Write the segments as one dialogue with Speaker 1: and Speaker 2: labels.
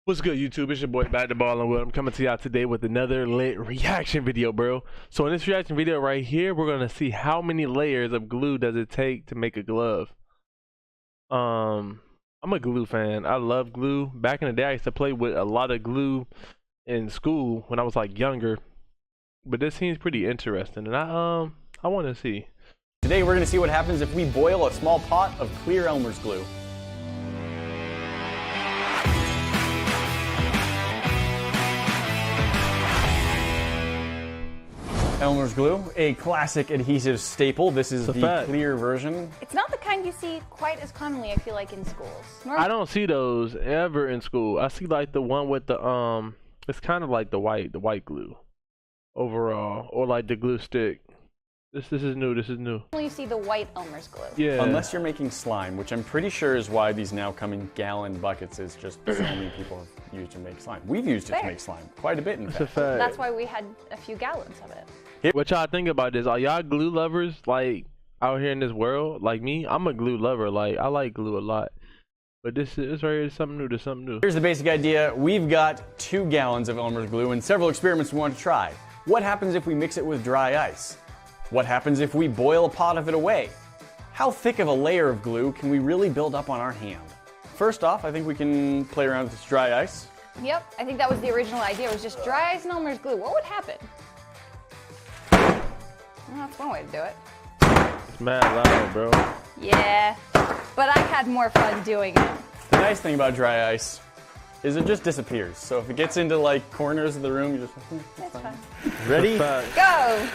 Speaker 1: What's good, YouTube? It's your boy Back the Ball and Will. I'm coming to y'all today with another lit reaction video, bro. So in this reaction video right here, we're gonna see how many layers of glue does it take to make a glove. I'm a glue fan. I love glue. Back in the day, I used to play with a lot of glue in school when I was like younger. But this seems pretty interesting, and I want to see.
Speaker 2: Today we're gonna see what happens if we boil a small pot of clear Elmer's glue. Elmer's glue, a classic adhesive staple. This is the clear version.
Speaker 3: It's not the kind you see quite as commonly, I feel like, in schools.
Speaker 1: I don't see those ever in school. I see like the one with the it's kind of like the white glue overall, or like the glue stick. This is new. This is new.
Speaker 3: You see the white Elmer's glue.
Speaker 1: Yeah.
Speaker 2: Unless you're making slime, which I'm pretty sure is why these now come in gallon buckets. Is just so many people have used to make slime. We've used it to make slime quite a bit, in fact.
Speaker 3: That's why we had a few gallons of it.
Speaker 1: What y'all think about this? Are y'all glue lovers like out here in this world? Like me, I'm a glue lover. Like I like glue a lot. But this right here is something new. There's something new.
Speaker 2: Here's the basic idea. We've got 2 gallons of Elmer's glue and several experiments we want to try. What happens if we mix it with dry ice? What happens if we boil a pot of it away? How thick of a layer of glue can we really build up on our hand? First off, I think we can play around with this dry ice.
Speaker 3: Yep, I think that was the original idea. It was just dry ice and Elmer's glue. What would happen? Well, that's one way to do it.
Speaker 1: It's mad loud, bro.
Speaker 3: Yeah, but I had more fun doing it.
Speaker 2: The nice thing about dry ice is it just disappears. So if it gets into like corners of the room, you just
Speaker 3: It's fine.
Speaker 2: Ready?
Speaker 3: Go!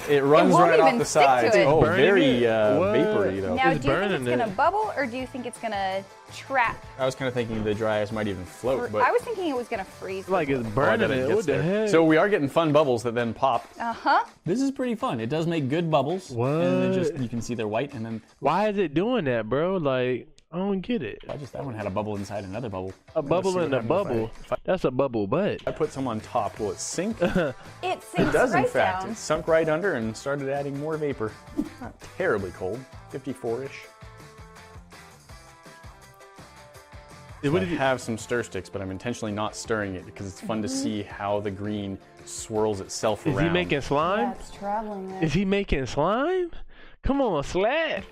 Speaker 2: It runs right off the
Speaker 3: stick
Speaker 2: sides.
Speaker 3: to it.
Speaker 2: Oh, very
Speaker 1: What?
Speaker 2: vapory though.
Speaker 3: Now,
Speaker 1: It's
Speaker 3: do you think
Speaker 1: burning
Speaker 3: it's gonna
Speaker 1: it.
Speaker 3: bubble, or do you think it's gonna trap?
Speaker 2: I was kind of thinking the dry ice might even float, but
Speaker 3: I was thinking it was gonna freeze.
Speaker 1: Like it's
Speaker 2: oh, I
Speaker 1: burning
Speaker 2: bet
Speaker 1: it.
Speaker 2: gets
Speaker 1: What the
Speaker 2: there.
Speaker 1: heck?
Speaker 2: So we are getting fun bubbles that then pop.
Speaker 3: Uh-huh.
Speaker 4: This is pretty fun. It does make good bubbles.
Speaker 1: What?
Speaker 4: And then just you can see they're white, and then
Speaker 1: Why is it doing that, bro? Like I don't get it.
Speaker 4: that one had a bubble inside another bubble.
Speaker 1: A bubble in a bubble. That's a bubble butt.
Speaker 2: I put some on top. Will it sink?
Speaker 3: It sinks
Speaker 2: It does,
Speaker 3: right
Speaker 2: in fact.
Speaker 3: down.
Speaker 2: It sunk right under and started adding more vapor. Not terribly cold, 54-ish. So I have some stir sticks, but I'm intentionally not stirring it because it's fun to see how the green swirls itself around.
Speaker 1: Is he making slime?
Speaker 3: Yeah, it's traveling there.
Speaker 1: Is he making slime? Come on, Slap.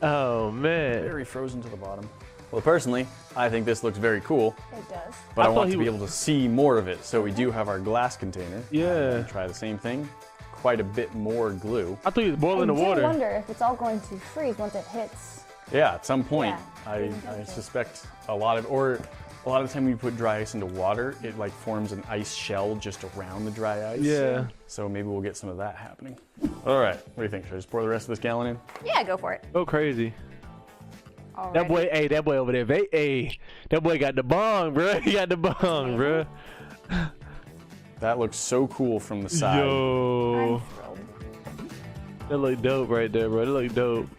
Speaker 1: Oh man.
Speaker 2: Very frozen to the bottom. Well, personally, I think this looks very cool,
Speaker 3: It does.
Speaker 2: but I
Speaker 1: thought
Speaker 2: want
Speaker 1: he
Speaker 2: to be able to see more of it. So we do have our glass container.
Speaker 1: Yeah.
Speaker 2: Try the same thing. Quite a bit more glue.
Speaker 1: I thought he was boiling the
Speaker 5: I do
Speaker 1: water.
Speaker 5: wonder if it's all going to freeze once it hits.
Speaker 2: Yeah, at some point,
Speaker 5: Yeah,
Speaker 2: I suspect a lot of the time when you put dry ice into water, it like forms an ice shell just around the dry ice.
Speaker 1: Yeah.
Speaker 2: So maybe we'll get some of that happening. All right, what do you think? Should I just pour the rest of this gallon in?
Speaker 3: Yeah, go for it.
Speaker 1: Go crazy.
Speaker 3: Alrighty.
Speaker 1: That boy, hey, that boy over there, hey, that boy got the bong, bro. He got the bong, bro.
Speaker 2: That looks so cool from the side.
Speaker 1: Yo,
Speaker 3: I'm thrilled.
Speaker 1: that look dope right there, bro. That look dope.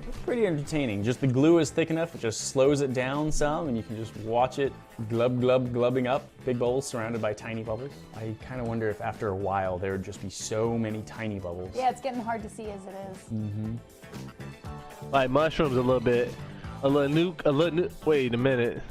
Speaker 2: It's pretty entertaining. Just the glue is thick enough, it just slows it down some, and you can just watch it glubbing up. Big bubbles surrounded by tiny bubbles. I kind of wonder if after a while there would just be so many tiny bubbles.
Speaker 5: Yeah, it's getting hard to see as it is.
Speaker 1: Like mushrooms a little bit. A little nuke. Wait a minute.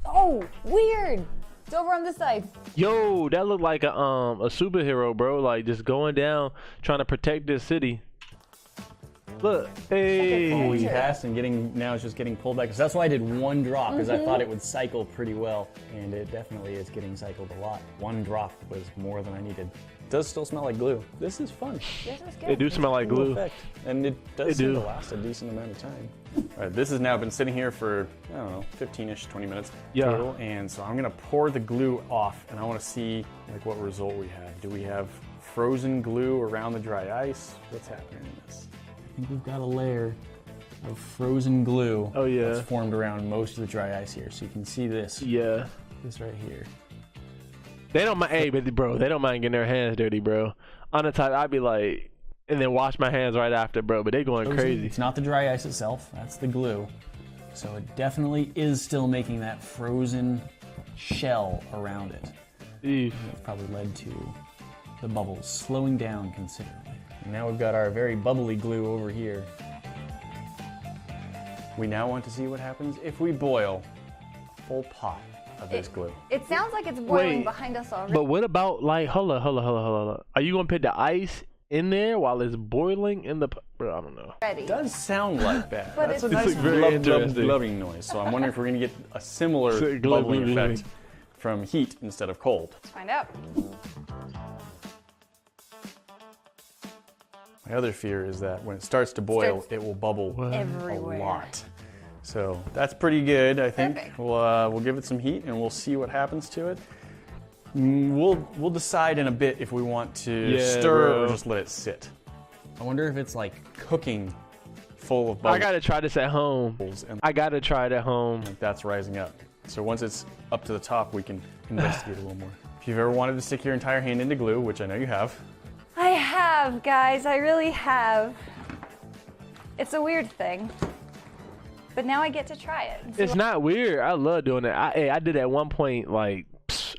Speaker 5: Oh, weird! It's over on this side.
Speaker 1: Yo, that looked like a superhero, bro. Like just going down, trying to protect this city. Look, hey.
Speaker 2: Going fast and now it's just getting pulled back. So that's why I did 1 drop, because I thought it would cycle pretty well, and it definitely is getting cycled a lot. 1 drop was more than I needed. It does still smell like glue. This is fun.
Speaker 5: This is good.
Speaker 1: They do smell like
Speaker 2: Cool
Speaker 1: glue.
Speaker 2: effect. And it does
Speaker 1: They
Speaker 2: seem
Speaker 1: do.
Speaker 2: to last a decent amount of time. All right, this has now been sitting here for, I don't know, 15-ish, 20 minutes total. And so I'm gonna pour the glue off, and I wanna see like what result we have. Do we have frozen glue around the dry ice? What's happening in this?
Speaker 4: I think we've got a layer of frozen glue.
Speaker 1: Oh, yeah.
Speaker 4: That's formed around most of the dry ice here. So you can see this.
Speaker 1: Yeah.
Speaker 4: This right here.
Speaker 1: They don't mind, hey, but bro, they don't mind getting their hands dirty, bro. On the top, I'd be like, and then wash my hands right after, bro. But they going crazy.
Speaker 4: It's not the dry ice itself. That's the glue. So it definitely is still making that frozen shell around it.
Speaker 1: Eef.
Speaker 4: That probably led to the bubbles slowing down considerably. And now we've got our very bubbly glue over here.
Speaker 2: We now want to see what happens if we boil a full pot of this glue.
Speaker 3: It sounds like it's boiling
Speaker 1: Wait,
Speaker 3: behind us already.
Speaker 1: But what about like, hold on. Are you gonna put the ice in there while it's boiling in the? Bro, I don't know.
Speaker 3: Ready.
Speaker 2: It does sound like that.
Speaker 3: But
Speaker 2: That's a
Speaker 3: it's
Speaker 2: nice
Speaker 1: very interesting.
Speaker 2: glubbing noise. So I'm wondering if we're gonna get a similar
Speaker 1: So glub,
Speaker 2: bubbling
Speaker 1: glub, glub.
Speaker 2: effect from heat instead of cold.
Speaker 3: Let's find out.
Speaker 2: My other fear is that when it starts to boil, it will bubble
Speaker 3: Everywhere.
Speaker 2: a lot. So that's pretty good, I think.
Speaker 3: Perfect.
Speaker 2: We'll give it some heat and we'll see what happens to it. We'll decide in a bit if we want to stir
Speaker 1: bro.
Speaker 2: or just let it sit.
Speaker 4: I wonder if it's like
Speaker 2: Cooking full of
Speaker 1: I
Speaker 2: bubbles
Speaker 1: gotta try this at home.
Speaker 2: and
Speaker 1: I gotta try it at home.
Speaker 2: that's rising up. So once it's up to the top, we can investigate a little more. If you've ever wanted to stick your entire hand into glue, which I know you have,
Speaker 3: I have, guys. I really have. It's a weird thing. But now I get to try it. and see
Speaker 1: It's
Speaker 3: what-
Speaker 1: not weird. I love doing it. I did at one point, like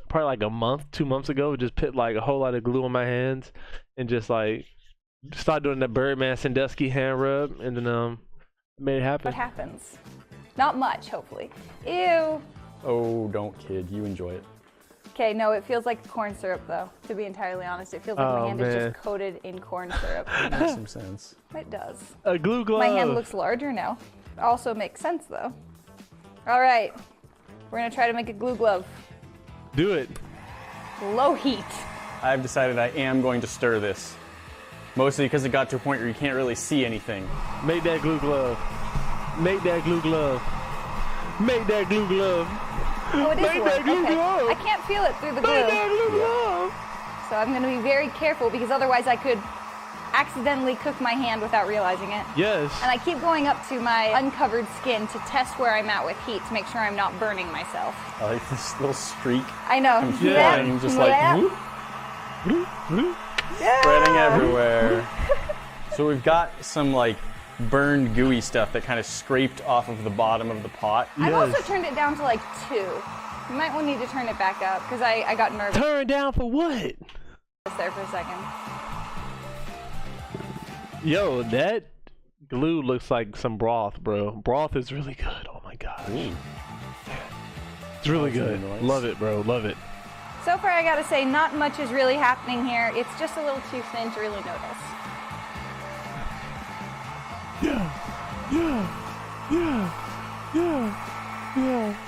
Speaker 1: probably like a month, 2 months ago. Just put like a whole lot of glue on my hands and just like start doing the Birdman Sandusky hand rub, and then made it happen.
Speaker 3: What happens? Not much, hopefully. Ew.
Speaker 2: oh, don't kid, you enjoy it.
Speaker 3: Okay, no, it feels like corn syrup, though. To be entirely honest, it feels like
Speaker 1: Oh,
Speaker 3: my hand is
Speaker 1: man.
Speaker 3: just coated in corn syrup.
Speaker 2: Makes some sense.
Speaker 3: It does.
Speaker 1: A glue glove.
Speaker 3: My hand looks larger now. Also makes sense, though. All right, we're gonna try to make a glue glove.
Speaker 1: Do it.
Speaker 3: Low heat.
Speaker 2: I've decided I am going to stir this. Mostly because it got to a point where you can't really see anything.
Speaker 1: Make that glue glove. Make that glue glove. Make that glue glove.
Speaker 3: Oh, it is
Speaker 1: Make
Speaker 3: warm.
Speaker 1: that glue
Speaker 3: Okay.
Speaker 1: glove.
Speaker 3: I can't feel it through the
Speaker 1: Make
Speaker 3: glue.
Speaker 1: that glue glove.
Speaker 3: So I'm gonna be very careful because otherwise I could accidentally cook my hand without realizing it.
Speaker 1: Yes.
Speaker 3: And I keep going up to my uncovered skin to test where I'm at with heat to make sure I'm not burning myself.
Speaker 2: I like this little streak
Speaker 3: I know.
Speaker 1: Yeah.
Speaker 2: and just like
Speaker 3: Blech.
Speaker 2: whoop, spreading everywhere. So we've got some like burned gooey stuff that kind of scraped off of the bottom of the pot.
Speaker 3: I've also
Speaker 1: Yes.
Speaker 3: turned it down to like 2. You might need to turn it back up because I got nervous
Speaker 1: Turn down for what?
Speaker 3: there for a second.
Speaker 1: Yo, that glue looks like some broth, bro. Broth is really good. Oh my gosh. It's really
Speaker 2: That was
Speaker 1: good.
Speaker 2: nice.
Speaker 1: Love it, bro. Love it.
Speaker 3: So far I gotta say not much is really happening here. It's just a little too thin to really notice.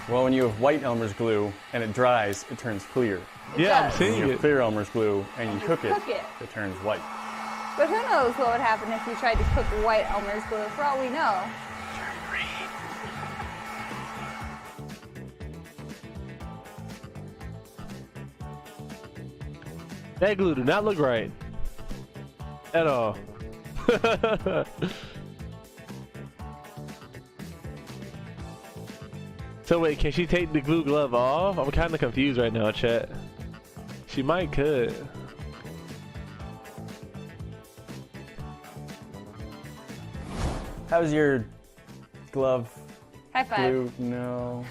Speaker 2: Well, when you have white Elmer's glue and it dries, it turns clear.
Speaker 1: Yeah, I'm
Speaker 3: does.
Speaker 1: seeing
Speaker 2: When you have
Speaker 1: it.
Speaker 2: clear Elmer's glue and you cook it,
Speaker 3: cook it.
Speaker 2: it turns white.
Speaker 3: But who knows what would happen if you tried to cook white Elmer's glue, for all we know.
Speaker 1: That glue do not look right. At all. So wait, can she take the glue glove off? I'm kind of confused right now, chat. She might could.
Speaker 2: How's your glove
Speaker 3: High five.
Speaker 2: glue? No.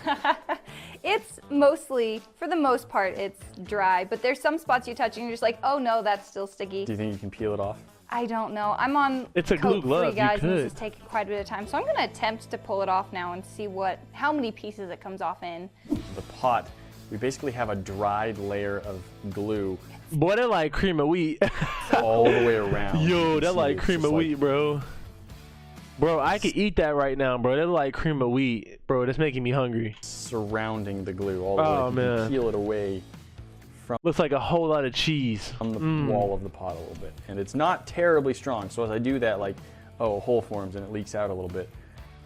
Speaker 3: It's mostly, for the most part, it's dry, but there's some spots you touch and you're just like, oh no, that's still sticky.
Speaker 2: Do you think you can peel it off?
Speaker 3: I don't know. I'm on
Speaker 1: It's a glue
Speaker 3: coat-free,
Speaker 1: glove, you
Speaker 3: guys, and this
Speaker 1: could.
Speaker 3: is taking quite a bit of time. So I'm gonna attempt to pull it off now and see how many pieces it comes off in.
Speaker 2: The pot, we basically have a dried layer of glue
Speaker 1: Boy, that like cream of wheat.
Speaker 2: all the way around. You
Speaker 1: Yo,
Speaker 2: can
Speaker 1: that
Speaker 2: see
Speaker 1: like
Speaker 2: it's
Speaker 1: cream
Speaker 2: just
Speaker 1: of wheat, bro. Bro, I could eat that right now, bro. That like cream of wheat, bro. That's making me hungry.
Speaker 2: surrounding the glue all the
Speaker 1: Oh,
Speaker 2: way. You can
Speaker 1: man.
Speaker 2: peel it away
Speaker 1: Looks like a whole lot of cheese.
Speaker 2: on the wall of the pot a little bit. And it's not terribly strong. So as I do that, like, oh, a hole forms and it leaks out a little bit.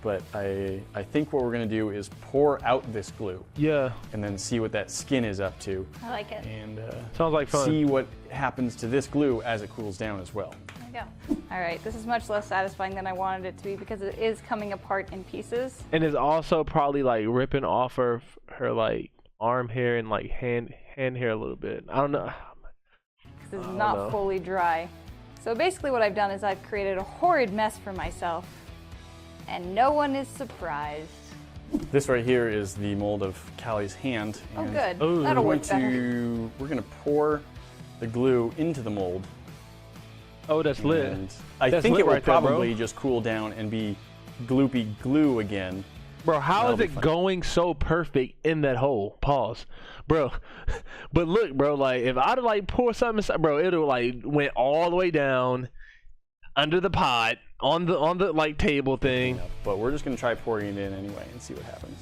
Speaker 2: But I think what we're gonna do is pour out this glue
Speaker 1: Yeah,
Speaker 2: and then see what that skin is up to
Speaker 3: I like it.
Speaker 2: and
Speaker 1: sounds like fun.
Speaker 2: see what happens to this glue as it cools down as well.
Speaker 3: There we go. All right, this is much less satisfying than I wanted it to be because it is coming apart in pieces.
Speaker 1: And it's also probably like ripping off her like arm hair and like hand hair a little bit. I don't know.
Speaker 3: This is
Speaker 1: don't
Speaker 3: not
Speaker 1: know.
Speaker 3: fully dry. So basically what I've done is I've created a horrid mess for myself. And no one is surprised.
Speaker 2: This right here is the mold of Callie's hand.
Speaker 3: Oh,
Speaker 2: and
Speaker 3: good.
Speaker 1: Ooh.
Speaker 3: That'll
Speaker 2: We're
Speaker 3: work better.
Speaker 2: going to pour the glue into the mold.
Speaker 1: Oh, that's lit.
Speaker 2: And I
Speaker 1: That's
Speaker 2: think
Speaker 1: lit
Speaker 2: it will
Speaker 1: right there, bro.
Speaker 2: probably just cool down and be gloopy glue again.
Speaker 1: Bro, how
Speaker 2: That'll
Speaker 1: is
Speaker 2: be
Speaker 1: it
Speaker 2: fun.
Speaker 1: going so perfect in that hole? Pause. Bro, but look, bro, like, if I'd like pour something inside, bro, it'll like went all the way down under the pot on the like table thing.
Speaker 2: But we're just going to try pouring it in anyway and see what happens.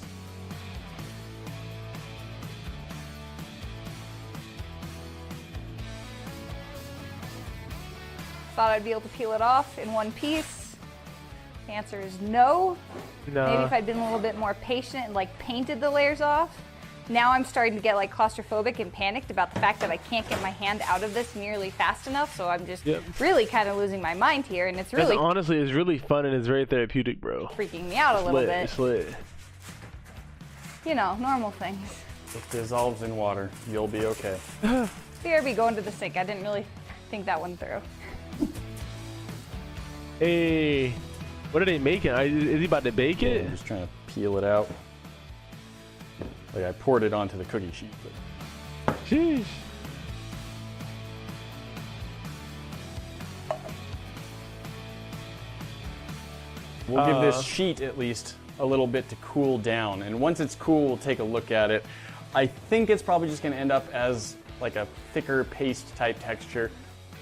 Speaker 3: Thought I'd be able to peel it off in one piece. The answer is no.
Speaker 1: No.
Speaker 3: Maybe if I'd been a little bit more patient and like painted the layers off. Now I'm starting to get like claustrophobic and panicked about the fact that I can't get my hand out of this nearly fast enough. So I'm just really kind of losing my mind here, and it's really
Speaker 1: honestly, it's really fun and it's very therapeutic, bro.
Speaker 3: freaking me out a little
Speaker 1: Lit,
Speaker 3: bit.
Speaker 1: it's lit.
Speaker 3: You know, normal things.
Speaker 2: It dissolves in water. You'll be okay.
Speaker 3: BRB going to the sink. I didn't really think that one through.
Speaker 1: Hey, what are they making? Is he about to bake it?
Speaker 2: I'm just trying to peel it out. Like I poured it onto the cookie sheet. But
Speaker 1: Sheesh.
Speaker 2: we'll give this sheet at least a little bit to cool down. And once it's cool, we'll take a look at it. I think it's probably just going to end up as like a thicker paste type texture.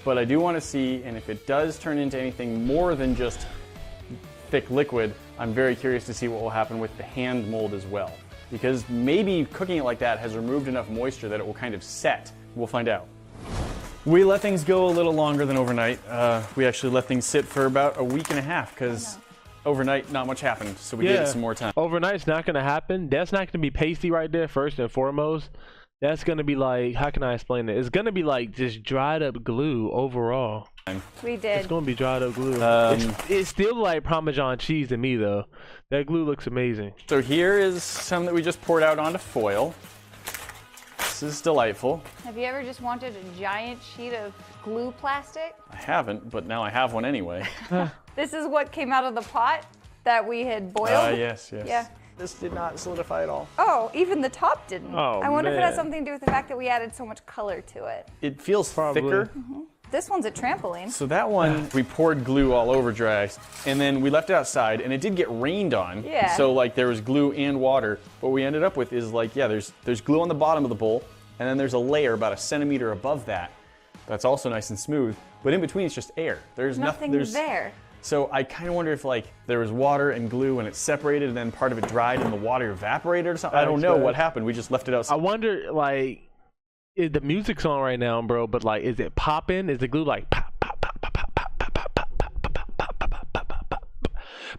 Speaker 2: But I do want to see, and if it does turn into anything more than just thick liquid, I'm very curious to see what will happen with the hand mold as well. Because maybe cooking it like that has removed enough moisture that it will kind of set. We'll find out. We let things go a little longer than overnight. We actually let things sit for about a week and a half because overnight not much happened, so we gave it some more time.
Speaker 1: Overnight's not gonna happen. That's not gonna be pasty right there first and foremost. That's gonna be like, how can I explain it? It's gonna be like just dried up glue overall.
Speaker 3: We
Speaker 1: It's
Speaker 3: did.
Speaker 1: gonna be dried up glue. It's still like Parmesan cheese to me though. That glue looks amazing.
Speaker 2: So here is some that we just poured out onto foil. This is delightful.
Speaker 3: Have you ever just wanted a giant sheet of glue plastic?
Speaker 2: I haven't, but now I have one anyway.
Speaker 3: This is what came out of the pot that we had boiled.
Speaker 2: Yes.
Speaker 3: Yeah.
Speaker 2: This did not solidify at all.
Speaker 3: Oh, even the top didn't.
Speaker 1: Oh,
Speaker 3: I wonder if it has
Speaker 1: man.
Speaker 3: something to do with the fact that we added so much color to it.
Speaker 2: It feels
Speaker 1: Probably.
Speaker 2: thicker.
Speaker 3: This one's a trampoline.
Speaker 2: So that one, we poured glue all over dry ice, and then we left it outside, and it did get rained on.
Speaker 3: Yeah.
Speaker 2: So like there was glue and water. What we ended up with is like, yeah, there's glue on the bottom of the bowl, and then there's a layer about a centimeter above that. That's also nice and smooth, but in between it's just air. There's
Speaker 3: Nothing
Speaker 2: nothing.
Speaker 3: there.
Speaker 2: So I kind of wonder if like there was water and glue and it separated, and then part of it dried and the water evaporated or something. I don't know what happened. We just left it
Speaker 1: I
Speaker 2: outside.
Speaker 1: wonder, like, is the music's on right now, bro? But like, is it popping? Is the glue like pop, pop, pop, pop, pop, pop, pop, pop, pop, pop, pop, pop, pop, pop, pop,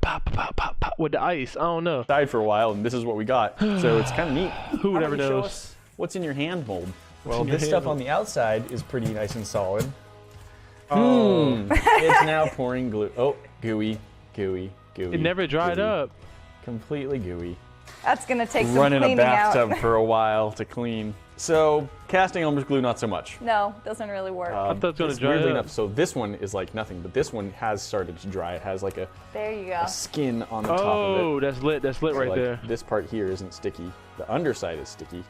Speaker 1: pop, pop, pop, pop with the ice? I don't know.
Speaker 2: Died for a while, and this is what we got. So it's kind of neat.
Speaker 1: Who would
Speaker 2: Why
Speaker 1: ever
Speaker 2: don't you show
Speaker 1: knows?
Speaker 2: us what's in your hand mold?
Speaker 4: Well,
Speaker 1: in your
Speaker 4: this stuff
Speaker 1: hand?
Speaker 4: on the outside is pretty nice and solid.
Speaker 1: Oh,
Speaker 2: It's now pouring glue. Oh, gooey.
Speaker 1: it never dried up.
Speaker 2: Completely gooey.
Speaker 3: That's gonna take some
Speaker 2: Run in a
Speaker 3: cleaning
Speaker 2: bathtub
Speaker 3: out.
Speaker 2: for a while to clean. So casting Elmer's glue, not so much.
Speaker 3: No, doesn't really work.
Speaker 1: I thought it was gonna
Speaker 2: It's
Speaker 1: dry
Speaker 2: weirdly
Speaker 1: up.
Speaker 2: enough, so this one is like nothing, but this one has started to dry. It has like a
Speaker 3: There you go.
Speaker 2: skin on the top of
Speaker 1: Oh,
Speaker 2: it.
Speaker 1: that's lit. That's lit
Speaker 2: So,
Speaker 1: right
Speaker 2: like,
Speaker 1: there.
Speaker 2: This part here isn't sticky. The underside is sticky,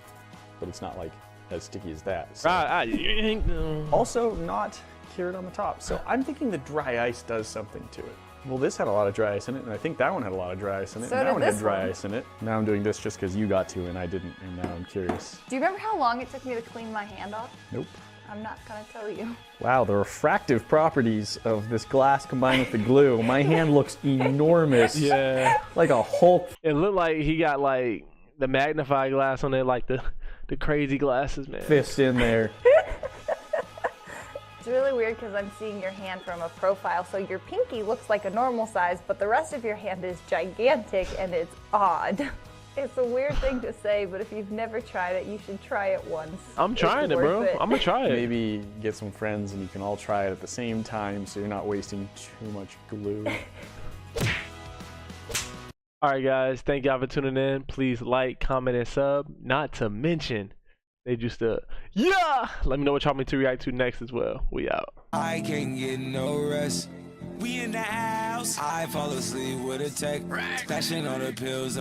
Speaker 2: but it's not like as sticky as that. So. Also not cured on the top. So I'm thinking the dry ice does something to it. Well, this had a lot of dry ice in it, and I think that one had a lot of dry ice in it,
Speaker 3: So
Speaker 2: and that
Speaker 3: did
Speaker 2: one had
Speaker 3: this
Speaker 2: dry
Speaker 3: one.
Speaker 2: ice in it. Now I'm doing this just because you got to and I didn't, and now I'm curious.
Speaker 3: Do you remember how long it took me to clean my hand off?
Speaker 2: Nope.
Speaker 3: I'm not gonna tell you.
Speaker 2: Wow, the refractive properties of this glass combined with the glue. My hand looks enormous.
Speaker 1: Yeah,
Speaker 2: Like a Hulk.
Speaker 1: it looked like he got like the magnifying glass on there, like the crazy glasses, man.
Speaker 2: Fist in there.
Speaker 3: It's really weird because I'm seeing your hand from a profile, so your pinky looks like a normal size, but the rest of your hand is gigantic and it's odd. It's a weird thing to say, but if you've never tried it, you should try it once.
Speaker 1: I'm
Speaker 3: It's
Speaker 1: trying it, bro.
Speaker 3: worth
Speaker 1: I'm gonna try it.
Speaker 2: Maybe get some friends and you can all try it at the same time so you're not wasting too much glue.
Speaker 1: All right, guys. Thank y'all for tuning in. Please like, comment, and sub. Not to mention, they just yeah. Let me know what y'all want me to react to next as well. We out.
Speaker 6: I can't get no rest. We in the house. I fall asleep with a tech. Flashing on the pills.